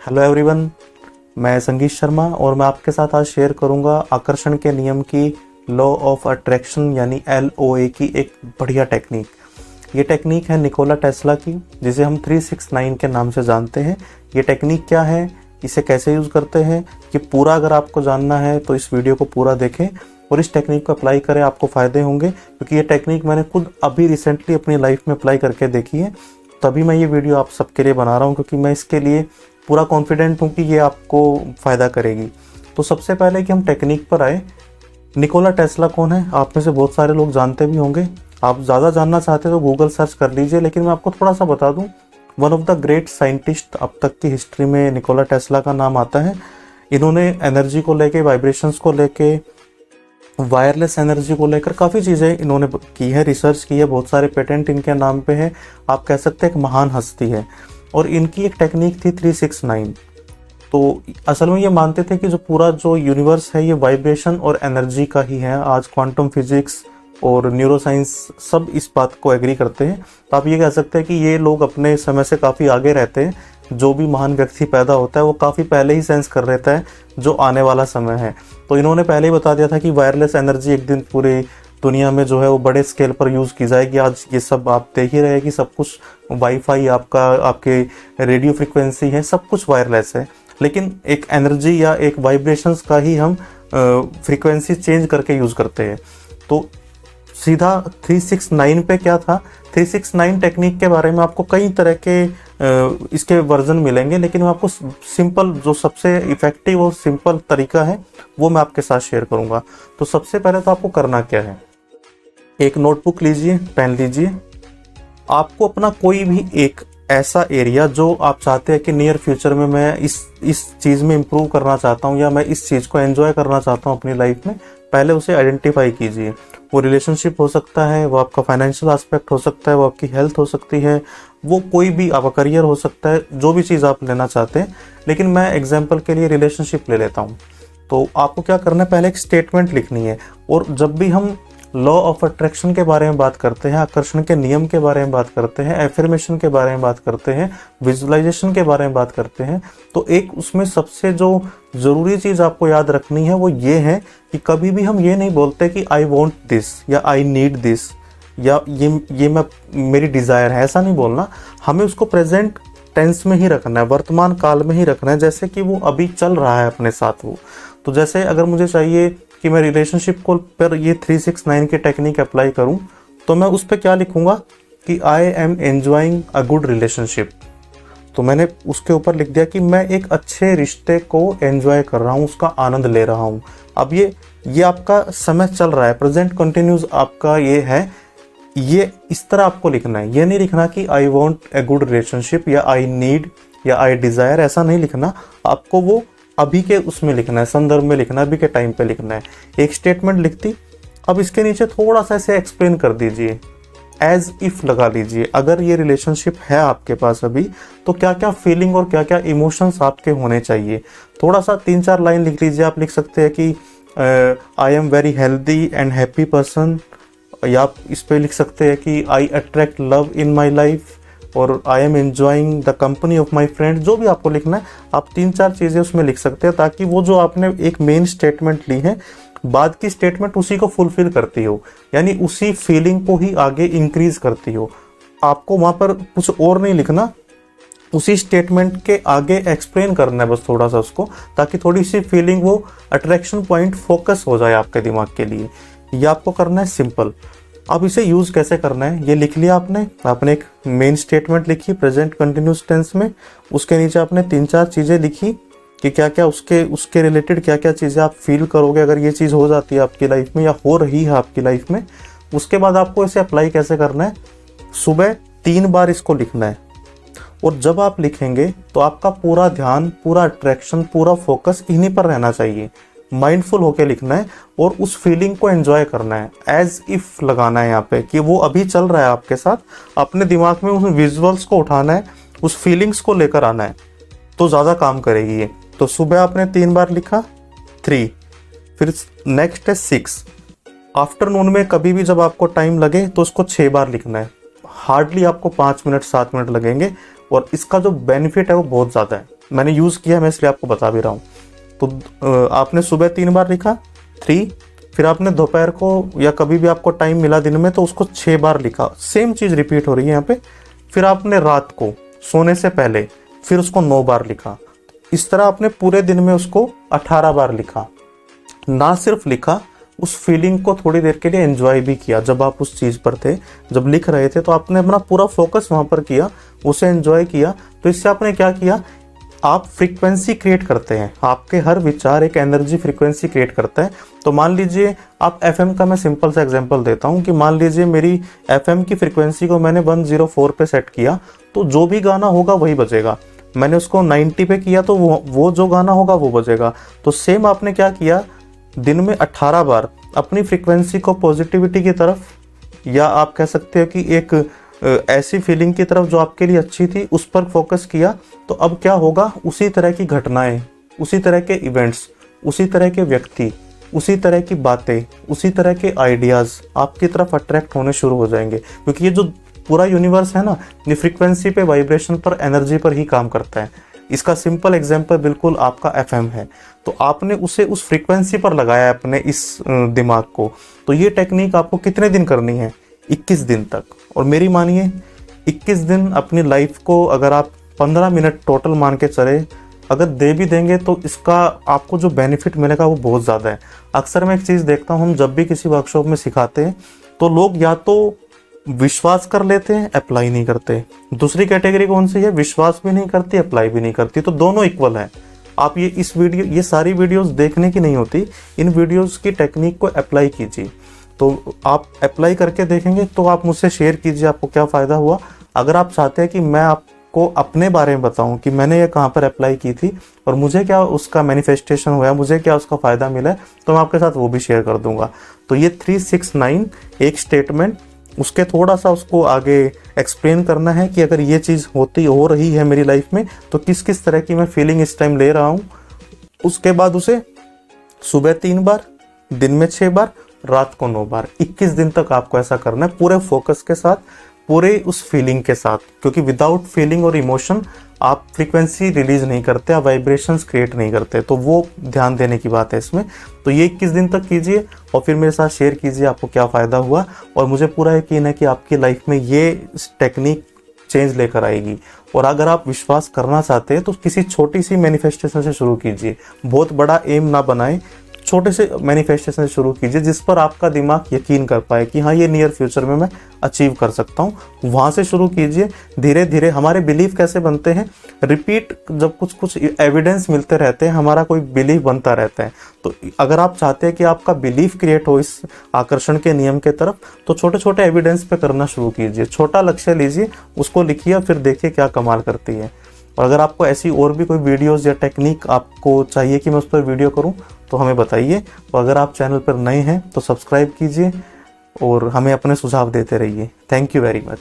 Hello everyone, मैं संगीत शर्मा और मैं आपके साथ आज शेयर करूंगा आकर्षण के नियम की लॉ ऑफ अट्रैक्शन यानी LOA की एक बढ़िया टेक्निक। ये टेक्निक है निकोला टेस्ला की, जिसे हम 369 के नाम से जानते हैं। ये टेक्निक क्या है, इसे कैसे यूज़ करते हैं, ये पूरा अगर आपको जानना है तो इस वीडियो को पूरा देखें और इस टेक्निक को अप्लाई करें, आपको फ़ायदे होंगे। क्योंकि ये टेक्निक मैंने खुद अभी रिसेंटली अपनी लाइफ में अप्लाई करके देखी है, तभी मैं ये वीडियो आप सबके लिए बना रहा हूँ, क्योंकि मैं इसके लिए पूरा कॉन्फिडेंट हूँ कि ये आपको फ़ायदा करेगी। तो सबसे पहले कि हम टेक्निक पर आए, निकोला टेस्ला कौन है, आप में से बहुत सारे लोग जानते भी होंगे। आप ज़्यादा जानना चाहते तो गूगल सर्च कर लीजिए, लेकिन मैं आपको थोड़ा सा बता दूँ। One of the great scientist अब तक की हिस्ट्री में निकोला टेस्ला का नाम आता है। इन्होंने एनर्जी को लेके, वाइब्रेशंस को लेके, वायरलेस एनर्जी को लेकर काफ़ी चीज़ें इन्होंने की है, रिसर्च की है, बहुत सारे पेटेंट इनके नाम पे है। आप कह सकते हैं एक महान हस्ती है। और इनकी एक टेक्निक थी 369। तो असल में ये मानते थे कि जो पूरा जो यूनिवर्स है ये वाइब्रेशन और एनर्जी का ही है। आज क्वांटम फिजिक्स और न्यूरोसाइंस सब इस बात को एग्री करते हैं। तो आप ये कह सकते हैं कि ये लोग अपने समय से काफ़ी आगे रहते हैं। जो भी महान व्यक्ति पैदा होता है वो काफ़ी पहले ही सेंस कर लेता है जो आने वाला समय है। तो इन्होंने पहले ही बता दिया था कि वायरलेस एनर्जी एक दिन पूरे दुनिया में जो है वो बड़े स्केल पर यूज़ की जाएगी। आज ये सब आप देख ही रहे कि सब कुछ वाईफाई, आपके रेडियो फ्रिक्वेंसी है, सब कुछ वायरलेस है। लेकिन एक एनर्जी या एक वाइब्रेशंस का ही हम फ्रिक्वेंसी चेंज करके यूज़ करते हैं। तो सीधा 369 पे क्या था, 369 टेक्निक के बारे में आपको कई तरह के इसके वर्जन मिलेंगे, लेकिन मैं आपको सिंपल, जो सबसे इफ़ेक्टिव और सिंपल तरीका है वो मैं आपके साथ शेयर करूंगा। तो सबसे पहले तो आपको करना क्या है, एक नोटबुक लीजिए, पेन लीजिए। आपको अपना कोई भी एक ऐसा एरिया जो आप चाहते हैं कि नियर फ्यूचर में मैं इस चीज़ में इम्प्रूव करना चाहता हूँ या मैं इस चीज़ को एंजॉय करना चाहता हूँ अपनी लाइफ में, पहले उसे आइडेंटिफाई कीजिए। वो रिलेशनशिप हो सकता है, वो आपका फाइनेंशियल एस्पेक्ट हो सकता है, वो आपकी हेल्थ हो सकती है, वो कोई भी आपका करियर हो सकता है, जो भी चीज़ आप लेना चाहते हैं। लेकिन मैं एग्जांपल के लिए रिलेशनशिप ले लेता हूँ। तो आपको क्या करना है, पहले एक स्टेटमेंट लिखनी है। और जब भी हम लॉ ऑफ अट्रैक्शन के बारे में बात करते हैं, आकर्षण के नियम के बारे में बात करते हैं, एफर्मेशन के बारे में बात करते हैं, विजुअलाइजेशन के बारे में बात करते हैं, तो एक उसमें सबसे जो ज़रूरी चीज़ आपको याद रखनी है वो ये है कि कभी भी हम ये नहीं बोलते कि आई वॉन्ट दिस या आई नीड दिस या ये मेरी डिज़ायर है, ऐसा नहीं बोलना। हमें उसको प्रेजेंट टेंस में ही रखना है, वर्तमान काल में ही रखना है, जैसे कि वो अभी चल रहा है अपने साथ वो। तो जैसे अगर मुझे चाहिए कि मैं रिलेशनशिप को पर ये 369 की टेक्निक अप्लाई करूं, तो मैं उस पर क्या लिखूंगा कि I am enjoying a good relationship. तो मैंने उसके ऊपर लिख दिया कि मैं एक अच्छे रिश्ते को एंजॉय कर रहा हूं, उसका आनंद ले रहा हूं। अब ये आपका समय चल रहा है, प्रेजेंट कंटिन्यूस आपका ये है, ये इस तरह आपको लिखना है। ये नहीं लिखना कि I want a good relationship या आई नीड या आई डिज़ायर, ऐसा नहीं लिखना। आपको वो अभी के उसमें लिखना है, संदर्भ में लिखना है, अभी के टाइम पे लिखना है। एक स्टेटमेंट लिख दी। अब इसके नीचे थोड़ा सा ऐसे एक्सप्लेन कर दीजिए, एज इफ लगा लीजिए। अगर ये रिलेशनशिप है आपके पास अभी, तो क्या क्या फीलिंग और क्या क्या इमोशंस आपके होने चाहिए। थोड़ा सा 3-4 लाइन लिख लीजिए। आप लिख सकते हैं कि I am very healthy and happy person, या आप इस पर लिख सकते हैं कि I attract love in my life, और I am enjoying the company of my friend. जो भी आपको लिखना है, आप 3-4 चीज़ें उसमें लिख सकते हैं, ताकि वो जो आपने एक मेन स्टेटमेंट ली है, बाद की स्टेटमेंट उसी को फुलफिल करती हो, यानी उसी फीलिंग को ही आगे इंक्रीज करती हो। आपको वहाँ पर कुछ और नहीं लिखना, उसी स्टेटमेंट के आगे एक्सप्लेन करना है बस थोड़ा सा उसको, ताकि थोड़ी सी फीलिंग, वो अट्रैक्शन पॉइंट फोकस हो जाए आपके दिमाग के लिए। ये आपको करना है सिंपल। अब इसे यूज़ कैसे करना है, ये लिख लिया आपने एक मेन स्टेटमेंट लिखी प्रेजेंट कंटिन्यूस टेंस में। उसके नीचे आपने 3-4 चीज़ें लिखी कि क्या क्या उसके रिलेटेड क्या क्या चीज़ें आप फील करोगे अगर ये चीज़ हो जाती है आपकी लाइफ में या हो रही है आपकी लाइफ में। उसके बाद आपको इसे अप्लाई कैसे करना है, सुबह 3 बार इसको लिखना है। और जब आप लिखेंगे तो आपका पूरा ध्यान, पूरा अट्रैक्शन, पूरा फोकस इन्हीं पर रहना चाहिए। माइंडफुल होके लिखना है और उस फीलिंग को एंजॉय करना है। एज इफ लगाना है यहाँ पे कि वो अभी चल रहा है आपके साथ। अपने दिमाग में उस विजुअल्स को उठाना है, उस फीलिंग्स को लेकर आना है, तो ज़्यादा काम करेगी ये। तो सुबह आपने 3 बार लिखा, 3, फिर नेक्स्ट है 6। आफ्टरनून में कभी भी जब आपको टाइम लगे तो उसको 6 बार लिखना है। हार्डली आपको 5 मिनट 7 मिनट लगेंगे और इसका जो बेनिफिट है वो बहुत ज़्यादा है। मैंने यूज़ किया, मैं इसलिए आपको बता भी रहा हूँ। तो आपने सुबह 3 बार लिखा 3, फिर आपने दोपहर को या कभी भी आपको टाइम मिला दिन में तो उसको 6 बार लिखा, सेम चीज़ रिपीट हो रही है यहाँ पे। फिर आपने रात को सोने से पहले फिर उसको 9 बार लिखा। इस तरह आपने पूरे दिन में उसको 18 बार लिखा। ना सिर्फ लिखा, उस फीलिंग को थोड़ी देर के लिए एंजॉय भी किया। जब आप उस चीज़ पर थे, जब लिख रहे थे, तो आपने अपना पूरा फोकस वहाँ पर किया, उसे एंजॉय किया। तो इससे आपने क्या किया, आप फ्रीक्वेंसी क्रिएट करते हैं। आपके हर विचार एक एनर्जी फ्रीक्वेंसी क्रिएट करता है। तो मान लीजिए आप एफएम का, मैं सिंपल सा एग्जांपल देता हूँ कि मान लीजिए मेरी एफएम की फ्रीक्वेंसी को मैंने 104 पे सेट किया, तो जो भी गाना होगा वही बजेगा। मैंने उसको 90 पे किया तो वो जो गाना होगा वो बजेगा। तो सेम आपने क्या किया, दिन में 18 बार अपनी फ्रीक्वेंसी को पॉजिटिविटी की तरफ, या आप कह सकते हो कि एक ऐसी फीलिंग की तरफ जो आपके लिए अच्छी थी, उस पर फोकस किया। तो अब क्या होगा, उसी तरह की घटनाएं, उसी तरह के इवेंट्स, उसी तरह के व्यक्ति, उसी तरह की बातें, उसी तरह के आइडियाज़ आपकी तरफ अट्रैक्ट होने शुरू हो जाएंगे। क्योंकि ये जो पूरा यूनिवर्स है ना, ये फ्रीक्वेंसी पे, वाइब्रेशन पर, एनर्जी पर ही काम करता है। इसका सिंपल एग्जांपल बिल्कुल आपका एफएम है। तो आपने उसे उस फ्रीक्वेंसी पर लगाया अपने इस दिमाग को। तो ये टेक्निक आपको कितने दिन करनी है, 21 दिन तक। और मेरी मानिए 21 दिन अपनी लाइफ को अगर आप 15 मिनट टोटल मान के चले, अगर दे भी देंगे, तो इसका आपको जो बेनिफिट मिलेगा वो बहुत ज़्यादा है। अक्सर मैं एक चीज़ देखता हूँ, हम जब भी किसी वर्कशॉप में सिखाते हैं तो लोग या तो विश्वास कर लेते हैं, अप्लाई नहीं करते। दूसरी कैटेगरी कौन सी है, विश्वास भी नहीं करती, अप्लाई भी नहीं करती। तो दोनों इक्वल है। आप ये सारी वीडियोस देखने की नहीं होती, इन वीडियोस की टेक्निक को अप्लाई कीजिए। तो आप अप्लाई करके देखेंगे तो आप मुझसे शेयर कीजिए आपको क्या फ़ायदा हुआ। अगर आप चाहते हैं कि मैं आपको अपने बारे में बताऊं कि मैंने ये कहाँ पर अप्लाई की थी और मुझे क्या उसका मैनिफेस्टेशन हुआ, मुझे क्या उसका फ़ायदा मिला है, तो मैं आपके साथ वो भी शेयर कर दूंगा। तो ये 369 एक स्टेटमेंट, उसके थोड़ा सा उसको आगे एक्सप्लेन करना है कि अगर ये चीज़ हो रही है मेरी लाइफ में तो किस किस तरह की मैं फीलिंग इस टाइम ले रहा हूँ। उसके बाद उसे सुबह 3 बार, दिन में 6 बार, रात को 9 बार, 21 दिन तक आपको ऐसा करना है, पूरे फोकस के साथ, पूरे उस फीलिंग के साथ। क्योंकि विदाउट फीलिंग और इमोशन आप फ्रीक्वेंसी रिलीज नहीं करते, आप वाइब्रेशंस क्रिएट नहीं करते। तो वो ध्यान देने की बात है इसमें। तो ये 21 दिन तक कीजिए और फिर मेरे साथ शेयर कीजिए आपको क्या फ़ायदा हुआ। और मुझे पूरा यकीन है कि आपकी लाइफ में ये टेक्निक चेंज लेकर आएगी। और अगर आप विश्वास करना चाहते हैं तो किसी छोटी सी मैनिफेस्टेशन से शुरू कीजिए। बहुत बड़ा एम ना बनाएं, छोटे से मैनिफेस्टेशन शुरू कीजिए जिस पर आपका दिमाग यकीन कर पाए कि हाँ ये नियर फ्यूचर में मैं अचीव कर सकता हूँ। वहाँ से शुरू कीजिए। धीरे धीरे हमारे बिलीफ कैसे बनते हैं, रिपीट, जब कुछ कुछ एविडेंस मिलते रहते हैं हमारा कोई बिलीफ बनता रहता है। तो अगर आप चाहते हैं कि आपका बिलीफ क्रिएट हो इस आकर्षण के नियम के तरफ, तो छोटे छोटे एविडेंस पे करना शुरू कीजिए। छोटा लक्ष्य लीजिए, उसको लिखिए, फिर देखिए क्या कमाल करती है। और अगर आपको ऐसी और भी कोई वीडियोस या टेक्निक आपको चाहिए कि मैं उस पर वीडियो करूं तो हमें बताइए। और अगर आप चैनल पर नए हैं तो सब्सक्राइब कीजिए और हमें अपने सुझाव देते रहिए। Thank you very much.